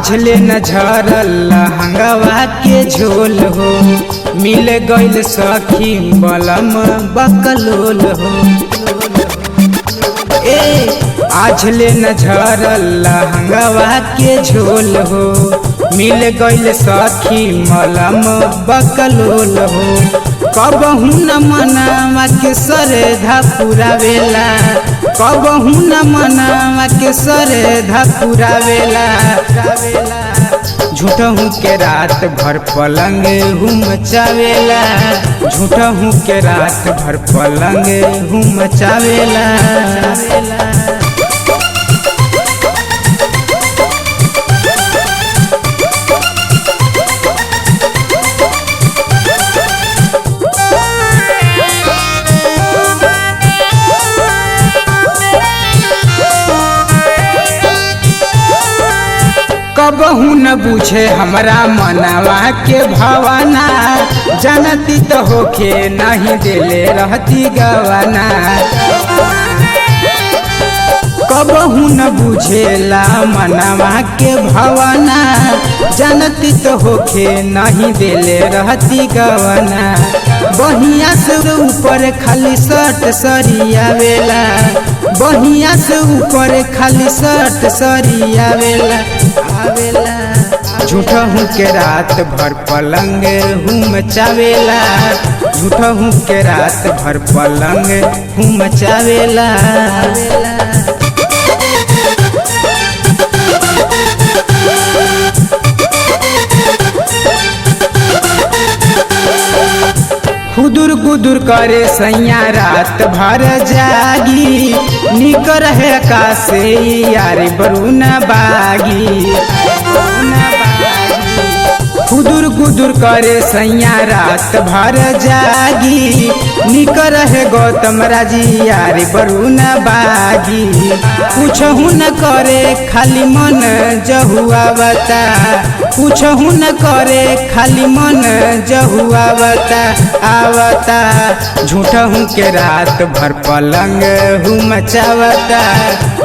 आझले न झरल लहंगवा के झोल हो, मिल गइल सखी बलम बकलोल हो। आझले न झरल लहंगवा के झोल हो, मिल गइल सखी मलम बकलोल हो। कबहू न मनावा के श्रद्धा पुरावेला, कबहू न मनावा के श्रद्धा पुरावेला। झूठहू के रात भर पलंग हूँ मचावेला, झूठहू के रात भर पलंग हूँ मचावेला। कबहू न बुझे हमरा मनवा के भावना, जानती तो होके नहीं देले रहती गवाना। कबहू न बुझेला मनवा के भावना, जानती तो होके नहीं देले रहती गवाना। बहिया से ऊपर खाली शर्ट सरियावेला, बहिया से ऊपर खाली शर्ट सरियावेला। झूठहू के रात भर पलंग हूँ मचावेला, झूठहू के रात भर पलंग हूँ मचावेला। खुदुर गुदुर करे सैया रात भर जागी, निक रहे आकाशे यार बरून बागी। खुदुर गुदुर करे सैया रात भर जागी, निक रहे गौतम राजी यार बरून बागी। कुछहू न करे खाली मन जहुआवता, कुछहू न करे खाली मन जहुआवता आवता। झूठहू के रात भर पलंग हूँ मचावता,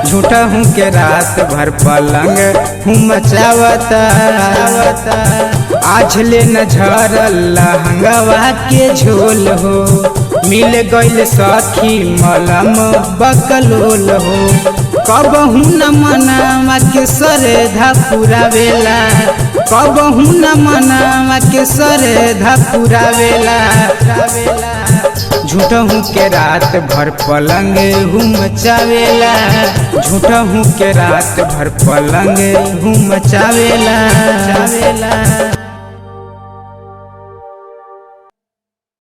झूठहू के रात भर पलंग हूँ मचावता। आझले न झरल लहंगवा के झोल हो, मिल गइल सखी मलम बकलोल हो। कबहू न मनावा के श्रद्धा पुरावेला, कबहू न मनावा के श्रद्धा पुरावेला। झूठहू के रात भर पलंग हूँ मचावेला, झूठहू के रात भर पलंग हूँ मचावेला।